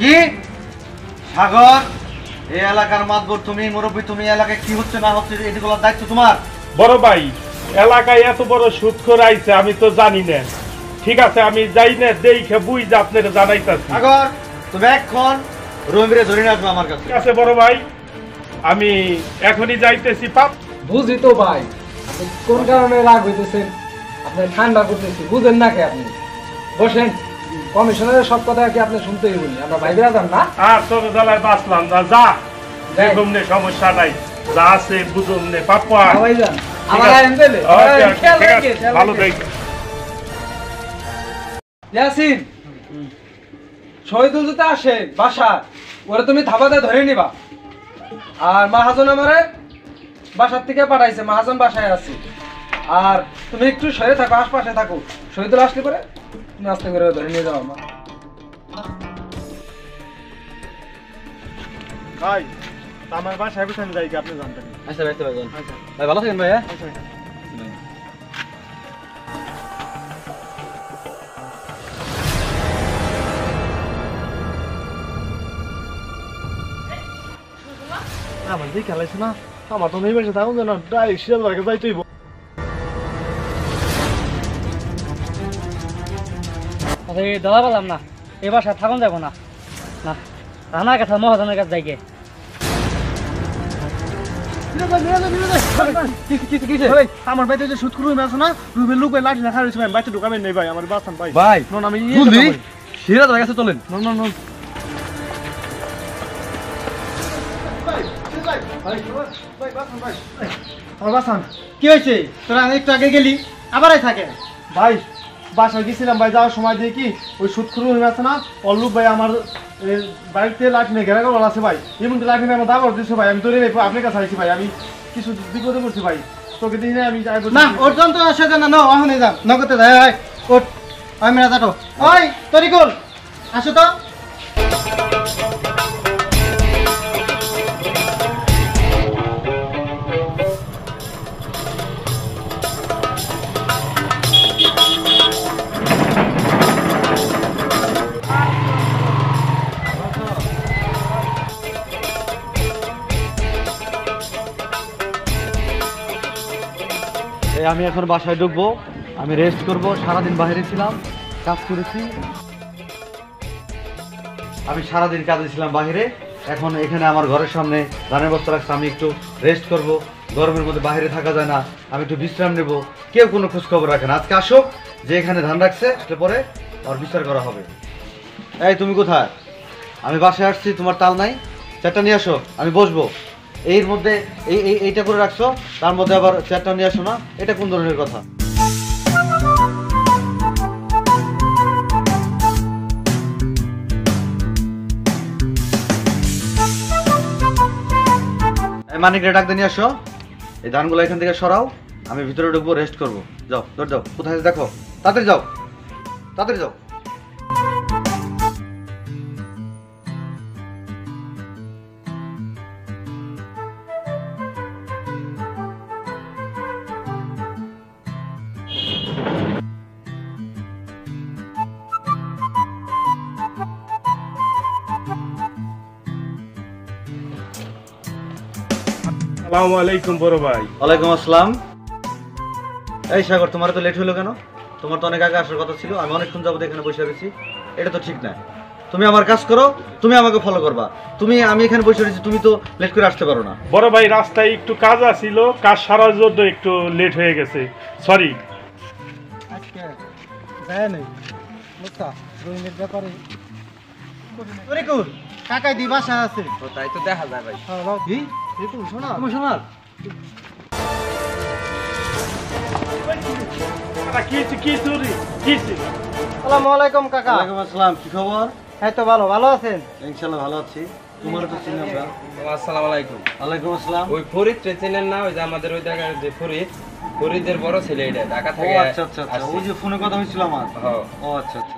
কি সাগর, এই এলাকার মাতবর তুমি, মুরব্বী তুমি, এলাকায় কি হচ্ছে না হচ্ছে এগুলোর দায়িত্ব তোমার। বড় ভাই, এলাকায় এত বড় সুদখোর আইছে আমি তো জানি না। ঠিক আছে, আমি যাই না, দেখে বুঝে আপনারা জানাইতাছি। সাগর, তুমি এখন রহিমরে ধরে নিয়ে আসবে আমার কাছে। ঠিক আছে বড় ভাই, আমি এখনই যাইতেছি। পাপ বুঝি তো ভাই, আপনি কোন কারণে রাগ হইতেছেন, আপনি ঠান্ডা করতেছি, বুঝেন না কে আপনি? বসেন, কমিশনারের সব কথা কি আপনি শুনতেই বলি, আমরা ভাই বেড়াতাম না। আর তোর জ্বালায় বাঁচলাম না, যা দেখুমনে, সমস্যা নাই, যা আছে বুঝুমনে। পাপ্পা ভাই যান, আমার আইন দিলে খেয়াল রাখে, ভালো দেখে। ইয়াসিন, শহীদুল যদি আসে বাসা, ওরা তুমি ধাবাতে ধরে নিবা। আর মাহাজন আমারে বাসার থেকে পাঠাইছে, মাহাজন বাসায় আছে। আর তুমি একটু সরে থাকো, আশপাশে থাকো, শহীদুল আসলে পরে তুমি আস্তে করে ধরে নিয়ে যাও আমার। ভাই আমার বাসায় বিছান যাই, আপনি জানতেন। আচ্ছা ভাই, ভাই ভালো থাকেন ভাই। আমার যে খেলাইছে না, আমার তো নেই বেশি থাকুন না, ডাইরেক্ট শিয়ালদারকে যাইতেই। দলা পেলাম না, এই বাসা থাকুন যাবো না, না রানার কাছে মহাজনের কাছে যাইকে। আমার বাড়িতে যে সুদ রুম আছে না, রুমের লোক লাঠি রাখা রয়েছে ভাই, বাচ্চা ঢুকাবেন নেই ভাই, আমার বাঁচান ভাই। ভাই নন আমি সিরাজ ভাই কাছে চলেন। নন নন নন আমার বাঁচান। কি হয়েছে? তোরা একটু আগে গেলি, আবার থাকে। ভাই বাসায় গেছিলাম ভাই, যাওয়ার সময় দিয়ে কি ওই সুৎখুর হয়ে আছে না, অল্লুক ভাই আমার বাড়িতে লাঠি নিয়ে ঘেরা করা আছে ভাই, এমনকি লাঠি নিয়ে আমার দাবার দিচ্ছে ভাই, আমি তোর আপনার কাছে আইছি ভাই, আমি কিছু বিপদে পড়ছি ভাই, তোকে দিই না আমি যাই না, ওর যন্ত্র আসে না, নো ওখানে যাম, নগদে যায় ওট, ওই মেরা যাটো, ওই তরিকুল আসো তো। আমি এখন বাসায় ঢুকবো, আমি রেস্ট করব, সারাদিন বাইরে ছিলাম, কাজ করেছি, আমি সারাদিন কাজে ছিলাম বাইরে, এখন এখানে আমার ঘরের সামনে ধানের বস্তা রাখছে, আমি একটু রেস্ট করব, গরমের মধ্যে বাইরে থাকা যায় না, আমি একটু বিশ্রাম নেব, কেউ কোনো খোঁজ খবর রাখে না। আজকে আসো, যে এখানে ধান রাখছে আসলে পরে আর বিচার করা হবে। এই তুমি কোথায়? আমি বাসায় আসছি, তোমার তাল নাই, চারটা নিয়ে আসো, আমি বসবো। এর মধ্যে এইটা করে রাখছো, তার মধ্যে আবার চেয়ারটা নিয়ে আসো না, এটা কোন ধরনের কথা? মানিকরে ডাক দিয়ে নিয়ে আসো, এই ধানগুলো এখান থেকে সরাও, আমি ভিতরে ঢুকবো, রেস্ট করবো। যাও দৌড় যাও, কোথায় দেখো, তাড়াতাড়ি যাও, তাড়াতাড়ি যাও। আসসালামু আলাইকুম বড় ভাই। ওয়ালাইকুম আসসালাম। এই সাগর, তোমার তো লেট হলো কেন? তোমার তো অনেক আগে আসার কথা ছিল, আমি অনেকক্ষণ যাবো এখানে বসে রয়েছি, এটা তো ঠিক না। তুমি আমার কাজ করো, তুমি আমাকে ফলো করবা, আমি এখানে বসে রয়েছি, তুমি তো লেট করে আসতে পারো না। বড় ভাই রাস্তায় একটু কাজ আছিল, কাজ সারার জন্য একটু লেট হয়ে গেছে, সরি। কাকাই দি বাসা আছে, তাই তো দেখা যায় ভাই। কমিশনার, আসসালামু আলাইকুম কাকা। ওয়ালাইকুম আসসালাম, কি খবর? এই তো ভালো, ভালো আছেন? ইনশাআল্লাহ ভালো আছি, তোমারও তো চিনি আমরা। আসসালামু আলাইকুম। ওয়ালাইকুম আসসালাম। ওই ফরিদ চেনেন না? ওই যে আমাদের ওই জায়গার যে ফরিদের বড় ছেলে, এটা ঢাকা ও থেকে। আচ্ছা আচ্ছা আচ্ছা, ওই যে ফোনে কথা হয়েছিল আমার। হ্যাঁ। ও আচ্ছা আচ্ছা।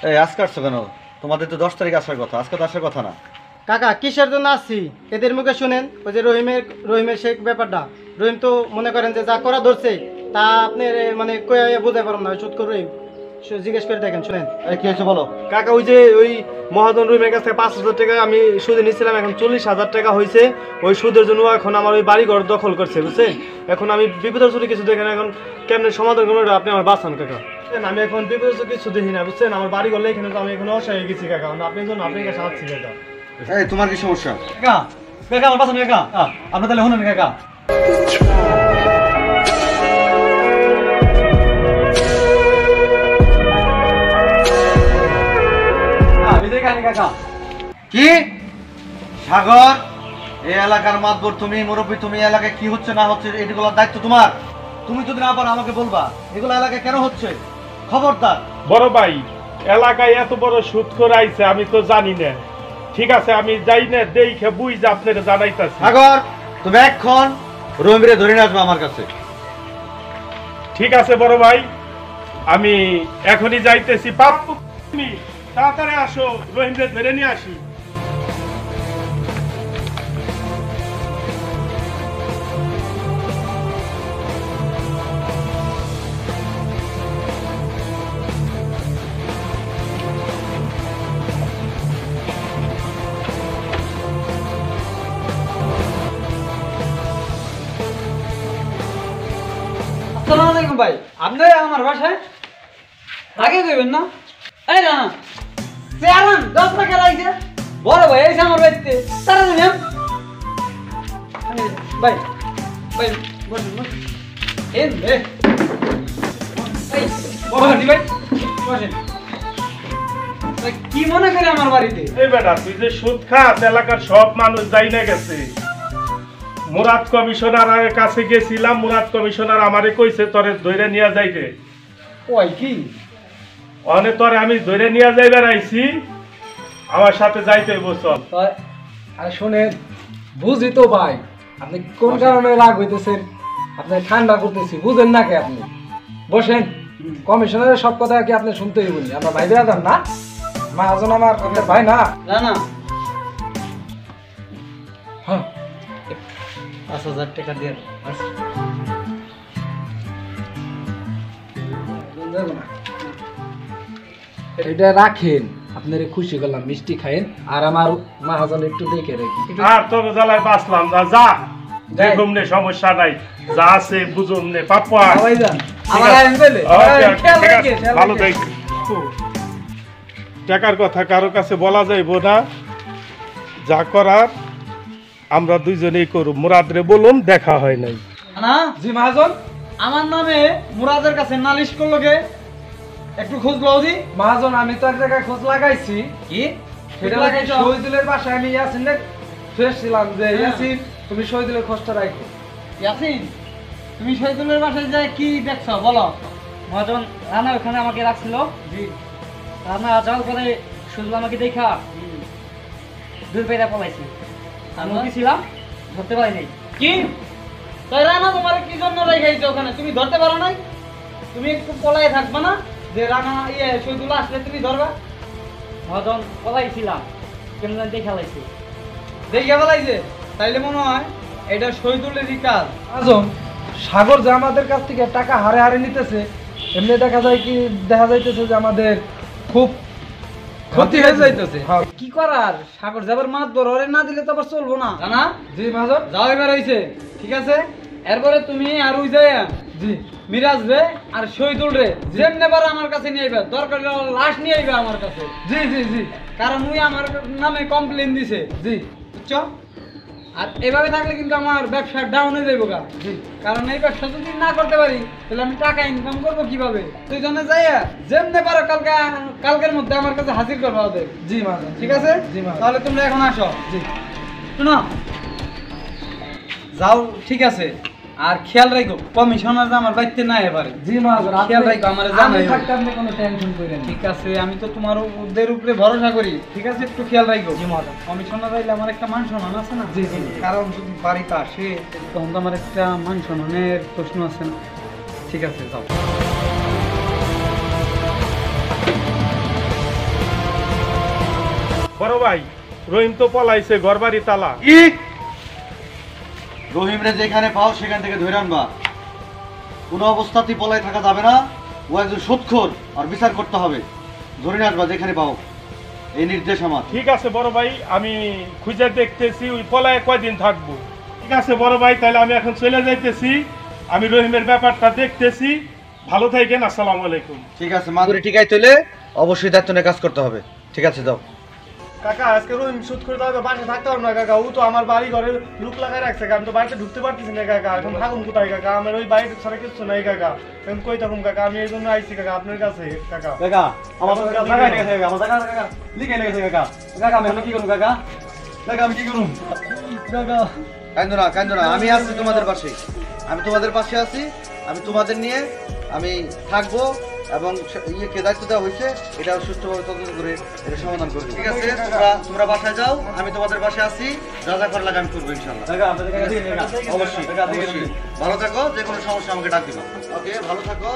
এই আজকে আসছো কেন? তোমাদের তো 10 তারিখ আসার কথা, আজকে তো আসার কথা না। কাকা কিসের জন্য আসছি এদের মুখে শুনেন। ওই যে রহিমের সেই ব্যাপারটা, রহিম তো মনে করেন যে যা করা ধরছে তা আপনি মানে কয়ে বোঝাই পারলাম না, সুদ করে রহিম জিজ্ঞেস করে দেখেন, শুনেন। এই, কি হয়েছে বলো? কাকা ওই যে ওই মহাজন রুমের কাছ থেকে 5,000 টাকা আমি সুদে নিচ্ছিলাম, এখন 40,000 টাকা হয়েছে। ওই সুদের জন্য এখন আমার ওই বাড়ি ঘর দখল করছে, বুঝছেন? এখন আমি বিপদের চুরি কিছু দেখেন, এখন কেমনে সমাধান করবো এটা আপনি আমার বাঁচান কাকা। আমি এখন বিপদের চুরি কিছু দেখি না, বুঝছেন? আমার বাড়ি ঘর এখানে তো আমি এখন অসহায় হয়ে গেছি কাকা, আপনি জন্য আপনার কাছে আসছি কাকা। এই, তোমার কি সমস্যা? কাকা কাকা আমার বাঁচান কাকা, আপনার তাহলে শুনেন কাকা। কাকা কি সাগর, এই এলাকার মাতবর তুমি, মুরব্বী তুমি, এলাকায় কি হচ্ছে না হচ্ছে এগুলোর দায়িত্ব তোমার। তুমি যদি না পারো আমাকে বলবা এগুলো এলাকায় কেন হচ্ছে, খবরদার। বড় ভাই, এলাকায় এত বড় সুদখোর আইছে আমি তো জানি না। ঠিক আছে, আমি যাই না, দেখে বুঝে আপনারা জানাইতাছি। সাগর, তুমি এখন রহিমরে ধরে নিয়ে আসবে আমার কাছে। ঠিক আছে বড় ভাই, আমি এখনই যাইতেছি। বাপু তুমি তাড়াতাড়ি আসো, রহিমকে ধরে নিয়ে আসি। আসসালামু আলাইকুম ভাই, আপনি আমার বাসায় আগে কইবেন না? এই না চেয়ারম্যান 10 টাকা লাগছে, বড় ভাই এসে আমার বাড়িতে তারা জানেন ভাই। ভাই বসুন বসুন, এই রে এই বসুন ভাই, বসেন। ভাই, কি মনে করে আমার বাড়িতে? এই বেটা, তুই যে সুদ খাস, এলাকার সব মানুষ যাই না গেছে। মুরাদ কমিশনারের কাছে গেছিলাম, মুরাদ কমিশনার আমারে কইছে তোরে ধরে নিয়ে যাইতে। ওই কি অনে তোরে আমি ধরে নিয়ে যাইবার আইছি, আমার সাথে যাইতে বসল। আরে শোনেন, বুঝি তো ভাই আপনি কোন কারণে রাগ হইতেছেন, আপনি ঠান্ডা করতেছি, বুঝেন না কে আপনি? বসেন, কমিশনারের সব কথা কি আপনি শুনতেই বলি? আমরা ভাই বেড়াতাম না, মহাজন আমার আপনার ভাই না? না না, হ্যাঁ 5,000 টাকা দিয়ে এটা রাখেন, আপনার খুশি করলাম, মিষ্টি খাইন, আর আমার মহাজন একটু দেখে রেখে। আর তোর জ্বালায় বাঁচলাম না, যা দেখুম নে, সমস্যা নাই, যা আছে বুঝুম নে। পাপ্পা ভালো দেখ, টাকার কথা কারো কাছে বলা যাইব না, যা করার আমরা দুইজনেই করব। মুরাদরে বলুন দেখা হয় নাই। না জি মহাজন, আমার নামে মুরাদের কাছে নালিশ করলো কে? একটু খোঁজ লও জি। মহাজন আমি তো এক জায়গায় খোঁজ লাগাইছি। কি সেটা লাগাইছো? শহীদুলের বাসায় আমি ইয়াসিনের ফেরছিলাম যে ইয়াসিন তুমি শহীদুলের খোঁজটা রাখো। ইয়াসিন তুমি শহীদুলের বাসায় যায় কি দেখছো বলো? মহাজন রানা ওখানে আমাকে রাখছিল, জি। রানা যাওয়ার পরে শুধু আমাকে দেখা দূর পেয়ে পলাইছি। আমি ছিলাম, ধরতে পারি নাই। কি তাই রানা তোমার কি জন্য রেখেছো ওখানে? তুমি ধরতে পারো নাই? তুমি একটু পলাই থাকবা না যে রানা শহীদুল আসলে তুমি ধরবা? মহাজন পলাইছিলাম, কেমন দেখা লাইছি। দেখে ফেলাইছে, তাইলে মনে হয় এটা শহীদুলেরই কাজ। আজম সাগর যে আমাদের কাছ থেকে টাকা হারে হারে নিতেছে, এমনি দেখা যায় কি, দেখা যাইতেছে যে আমাদের খুব ক্ষতি হয়ে যাইতেছে। কি করার, সাগর যাবার মাত বড় ওরে না দিলে তো আবার চলবো না। জানা জি মাঝর যাও, এবার হইছে ঠিক আছে। এরপরে তুমি আর ওই যায় জি মিরাজ রে আর শহীদুল রে যেমনে পারো আমার কাছে নিয়ে আইবা, দরকার হলে লাশ নিয়ে আইবা আমার কাছে। জি জি জি, কারণ উই আমার নামে কমপ্লেন দিছে। জি বুঝছো? আর এভাবে থাকলে কিন্তু আমার ব্যবসা ডাউন হয়ে যাইব গা। জি, কারণ এই ব্যবসা যদি না করতে পারি তাহলে আমি টাকা ইনকাম করবো কিভাবে? তুই জন্য যাইয়া যেমনে পারো কালকের মধ্যে আমার কাছে হাজির করবো ওদের। জি মা, ঠিক আছে। জি মা, তাহলে তোমরা এখন আসো। জি শোনো, যাও ঠিক আছে, আর খেয়াল রাখো কমিশনার আমার বাড়িতে না এবারে। জি মা, খেয়াল রাখো, আমার জানাই থাকতে আপনি কোনো টেনশন করেন। ঠিক আছে, আমি তো তোমার ওদের উপরে ভরসা করি। ঠিক আছে, একটু খেয়াল রাখো। জি মা, কমিশনার আইলে আমার একটা মান সম্মান আছে না? জি জি, কারণ যদি বাড়িতে আসে তখন তো আমার একটা মান সম্মানের প্রশ্ন আছে না? ঠিক আছে, যাও। বড় ভাই, রহিম তো পলাইছে, ঘর বাড়ি তালা। কি? রহিমরে যেখানে পাও সেখান থেকে ধরে আনবা, কোনো অবস্থাতেই পলাই থাকা যাবে না। ও একজন সুদখোর, আর বিচার করতে হবে। ধরে নিয়ে আসবা যেখানে পাও, এই নির্দেশ আমার। ঠিক আছে বড় ভাই, আমি খুঁজে দেখতেছি ওই পলায় কয়দিন থাকবো। ঠিক আছে বড় ভাই, তাহলে আমি এখন চলে যাইতেছি, আমি রহিমের ব্যাপারটা দেখতেছি। ভালো থাকেন, আসসালামু আলাইকুম। ঠিক আছে, মাদুরি টিকাই তুলে অবশ্যই দায়িত্ব নিয়ে কাজ করতে হবে। ঠিক আছে, যাও। কাকা আজকে রহিম সুদ করে দাও, বাসায় থাকতে পারবো না কাকা। ও তো আমার বাড়ি ঘরে লুক লাগাই রাখছে, আমি তো বাড়িতে ঢুকতে পারতেছি না কাকা। এখন থাকুন কোথায় কাকা? আমার ওই বাড়িতে ছাড়া কিছু নাই কাকা। এখন কই থাকুন কাকা? আমি এই জন্য আইছি কাকা আপনার কাছে কাকা। কাকা আমার তো জায়গা লেগেছে কাকা, আমার জায়গা কাকা লিখে লেগেছে কাকা। কাকা আমি এখন কি করব কাকা? কাকা আমি কি করব কাকা? কান্দো না, আমি আছি তোমাদের পাশে। আমি তোমাদের পাশে আছি। আমি তোমাদের নিয়ে আমি থাকবো, এবং ইয়েকে দায়িত্ব দেওয়া হয়েছে, এটা সুষ্ঠুভাবে তদন্ত করে এটা সমাধান করবো। ঠিক আছে, তোমরা বাসায় যাও, আমি তোমাদের পাশে আছি। যা যা করার লাগে আমি করবো ইনশাল্লাহ। কাকা আপনাদের কাছে দিন কাকা। অবশ্যই কাকা দিন। অবশ্যই। ভালো থাকো, যে কোনো সমস্যা আমাকে ডাক দিবা। ওকে, ভালো থাকো,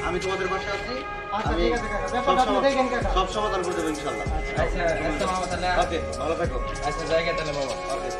আমি তোমাদের পাশে আছি। আচ্ছা আমি ঠিক আছে কাকা, ব্যাপারটা আপনি দেখেন কাকা। সব সমাধান করে দেবো ইনশাল্লাহ। আচ্ছা আচ্ছা মামা তাহলে ওকে, ভালো থাকো। আচ্ছা জায়গা তাহলে বাবা। ওকে।